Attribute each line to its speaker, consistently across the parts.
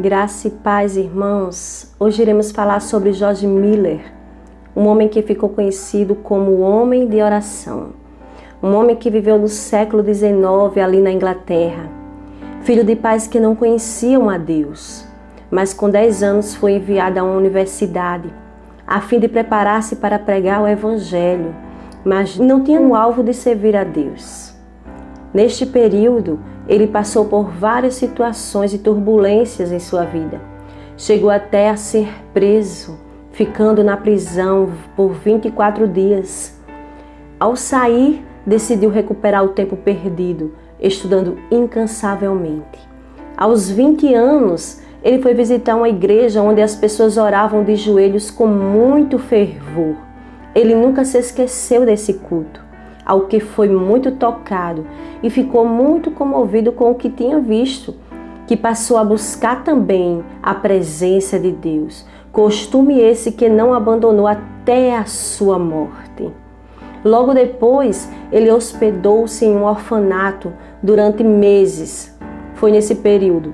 Speaker 1: Graça e paz, irmãos. Hoje iremos falar sobre George Miller, um homem que ficou conhecido como o homem de oração. Um homem que viveu no século XIX ali na Inglaterra. Filho de pais que não conheciam a Deus, mas com 10 anos foi enviado a uma universidade a fim de preparar-se para pregar o Evangelho, mas não tinha o alvo de servir a Deus. Neste período, ele passou por várias situações e turbulências em sua vida. Chegou até a ser preso, ficando na prisão por 24 dias. Ao sair, decidiu recuperar o tempo perdido, estudando incansavelmente. Aos 20 anos, ele foi visitar uma igreja onde as pessoas oravam de joelhos com muito fervor. Ele nunca se esqueceu desse culto, ao que foi muito tocado e ficou muito comovido com o que tinha visto, que passou a buscar também a presença de Deus, costume esse que não abandonou até a sua morte. Logo depois, ele hospedou-se em um orfanato durante meses. Foi nesse período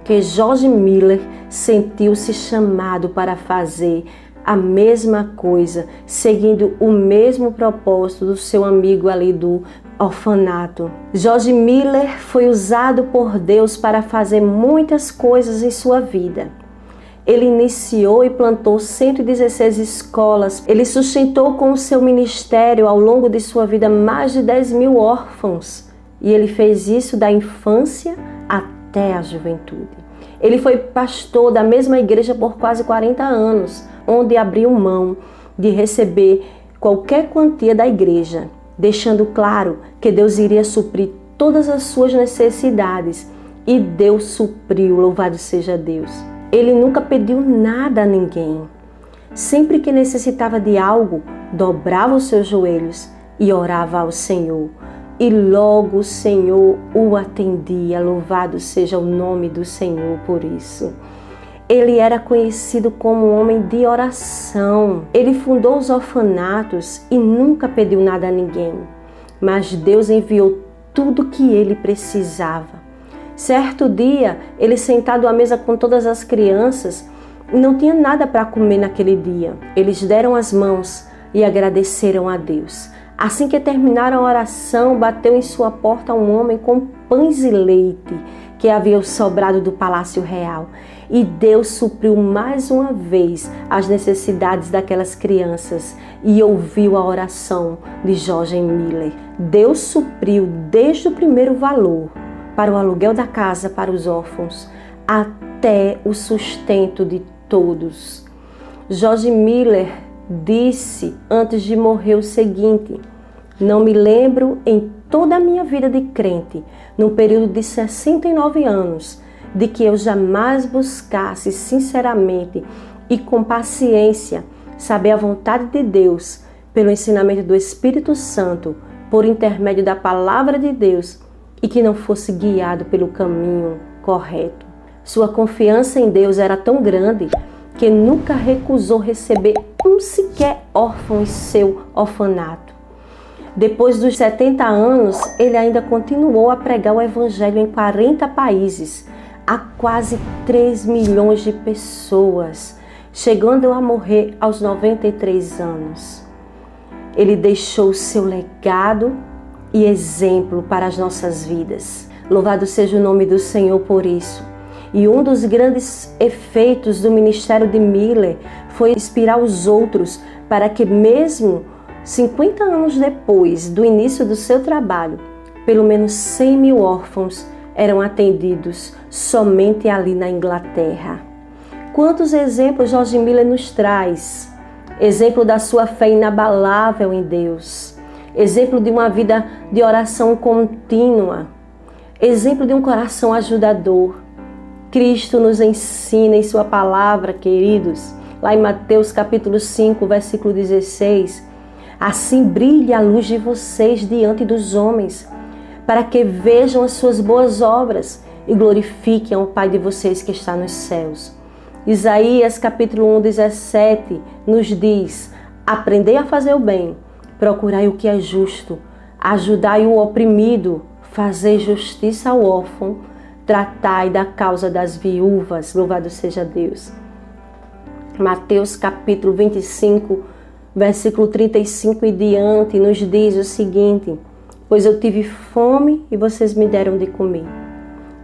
Speaker 1: que George Miller sentiu-se chamado para fazer a mesma coisa, seguindo o mesmo propósito do seu amigo ali do orfanato. George Miller foi usado por Deus para fazer muitas coisas em sua vida. Ele iniciou e plantou 116 escolas. Ele sustentou com o seu ministério ao longo de sua vida mais de 10.000 órfãos. E ele fez isso da infância até a juventude. Ele foi pastor da mesma igreja por quase 40 anos, onde abriu mão de receber qualquer quantia da igreja, deixando claro que Deus iria suprir todas as suas necessidades. E Deus supriu, louvado seja Deus. Ele nunca pediu nada a ninguém. Sempre que necessitava de algo, dobrava os seus joelhos e orava ao Senhor. E logo o Senhor o atendia, louvado seja o nome do Senhor por isso. Ele era conhecido como um homem de oração. Ele fundou os orfanatos e nunca pediu nada a ninguém. Mas Deus enviou tudo o que ele precisava. Certo dia, ele sentado à mesa com todas as crianças, não tinha nada para comer naquele dia. Eles deram as mãos e agradeceram a Deus. Assim que terminaram a oração, bateu em sua porta um homem com pães e leite que havia sobrado do palácio real. E Deus supriu mais uma vez as necessidades daquelas crianças e ouviu a oração de George Miller. Deus supriu desde o primeiro valor para o aluguel da casa para os órfãos até o sustento de todos. George Miller disse antes de morrer o seguinte: não me lembro em toda a minha vida de crente, num período de 69 anos, de que eu jamais buscasse sinceramente e com paciência saber a vontade de Deus pelo ensinamento do Espírito Santo, por intermédio da palavra de Deus, e que não fosse guiado pelo caminho correto. Sua confiança em Deus era tão grande que nunca recusou receber um sequer órfão em seu orfanato. Depois dos 70 anos, ele ainda continuou a pregar o Evangelho em 40 países, a quase 3 milhões de pessoas, chegando a morrer aos 93 anos. Ele deixou seu legado e exemplo para as nossas vidas. Louvado seja o nome do Senhor por isso. E um dos grandes efeitos do ministério de Miller foi inspirar os outros para que mesmo 50 anos depois do início do seu trabalho, pelo menos 100.000 órfãos eram atendidos somente ali na Inglaterra. Quantos exemplos George Miller nos traz? Exemplo da sua fé inabalável em Deus. exemplo de uma vida de oração contínua, exemplo de um coração ajudador. Cristo nos ensina em sua palavra, queridos, lá em Mateus capítulo 5, versículo 16, assim brilhe a luz de vocês diante dos homens, para que vejam as suas boas obras e glorifiquem ao Pai de vocês que está nos céus. Isaías capítulo 1, 17 nos diz: aprendei a fazer o bem, procurai o que é justo, ajudai o oprimido, fazei justiça ao órfão, tratai da causa das viúvas. Louvado seja Deus. Mateus capítulo 25, versículo 35 e diante nos diz o seguinte: pois eu tive fome e vocês me deram de comer.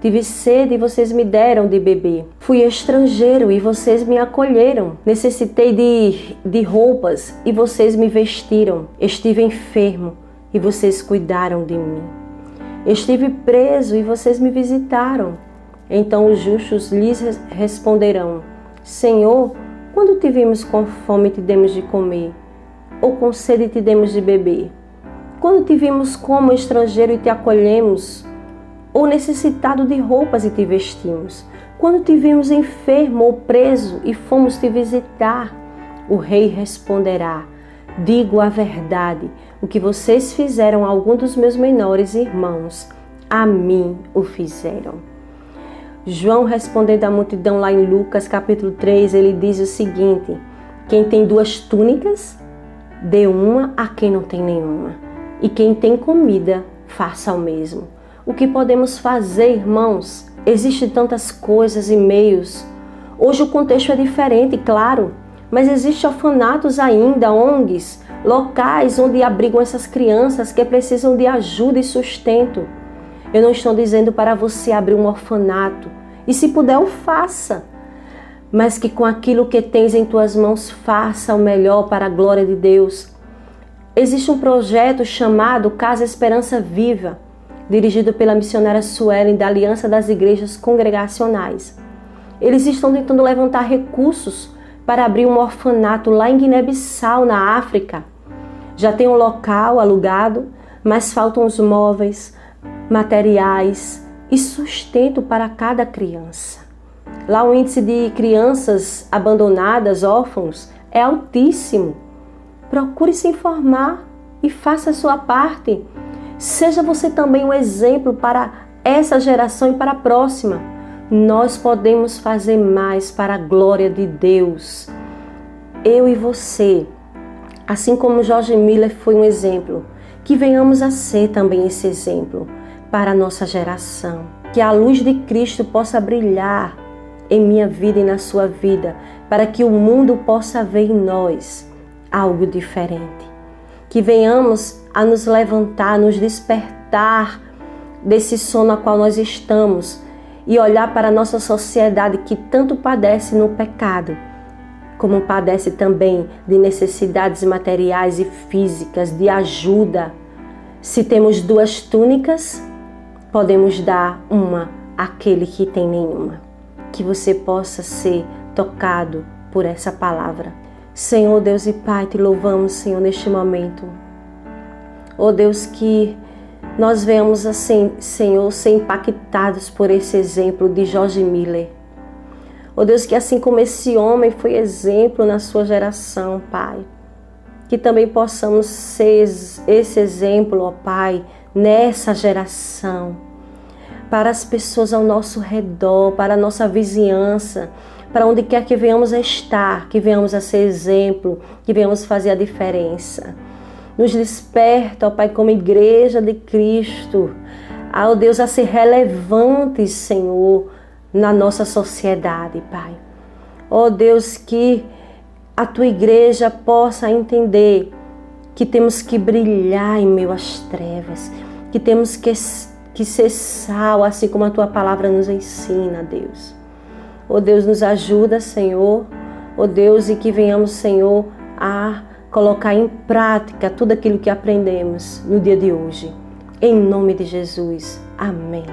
Speaker 1: Tive sede e vocês me deram de beber. Fui estrangeiro e vocês me acolheram. Necessitei de roupas e vocês me vestiram. Estive enfermo e vocês cuidaram de mim. Estive preso e vocês me visitaram. Então os justos lhes responderão: Senhor, quando te vimos com fome te demos de comer, ou com sede te demos de beber? Quando te vimos como estrangeiro e te acolhemos, ou necessitado de roupas e te vestimos? Quando te vimos enfermo ou preso e fomos te visitar? O rei responderá: digo a verdade, o que vocês fizeram a algum dos meus menores irmãos, a mim o fizeram. João, respondendo à multidão lá em Lucas capítulo 3, ele diz o seguinte: quem tem 2 túnicas, dê uma a quem não tem nenhuma, e quem tem comida, faça o mesmo. O que podemos fazer, irmãos? Existem tantas coisas e meios. Hoje o contexto é diferente, claro, mas existem orfanatos ainda, ONGs, locais onde abrigam essas crianças que precisam de ajuda e sustento. Eu não estou dizendo para você abrir um orfanato, e se puder, o faça, mas que com aquilo que tens em tuas mãos, faça o melhor para a glória de Deus. Existe um projeto chamado Casa Esperança Viva, dirigido pela missionária Suelen, da Aliança das Igrejas Congregacionais. Eles estão tentando levantar recursos para abrir um orfanato lá em Guiné-Bissau, na África. Já tem um local alugado, mas faltam os móveis, materiais e sustento para cada criança. Lá o índice de crianças abandonadas, órfãos, é altíssimo. Procure se informar e faça a sua parte. Seja você também um exemplo para essa geração e para a próxima. Nós podemos fazer mais para a glória de Deus. Eu e você, assim como George Miller foi um exemplo, que venhamos a ser também esse exemplo para a nossa geração. Que a luz de Cristo possa brilhar em minha vida e na sua vida, para que o mundo possa ver em nós algo diferente. Que venhamos a nos levantar, nos despertar desse sono a qual nós estamos e olhar para a nossa sociedade que tanto padece no pecado, como padece também de necessidades materiais e físicas, de ajuda. Se temos 2 túnicas, podemos dar uma àquele que tem nenhuma. Que você possa ser tocado por essa palavra. Senhor Deus e Pai, te louvamos, Senhor, neste momento. Oh Deus, que nós venhamos assim, Senhor, ser impactados por esse exemplo de George Miller. Oh Deus, que assim como esse homem foi exemplo na sua geração, Pai, que também possamos ser esse exemplo, ó Pai, nessa geração, para as pessoas ao nosso redor, para a nossa vizinhança, para onde quer que venhamos a estar, que venhamos a ser exemplo, que venhamos fazer a diferença. Nos desperta, ó Pai, como igreja de Cristo, ó Deus, a ser relevantes, Senhor, na nossa sociedade, Pai. Ó Deus, que a Tua igreja possa entender que temos que brilhar em meio às trevas, que temos que ser sal, assim como a Tua palavra nos ensina, Deus. Ó Deus, nos ajuda, Senhor. Ó Deus, e que venhamos, Senhor, a colocar em prática tudo aquilo que aprendemos no dia de hoje. Em nome de Jesus. Amém.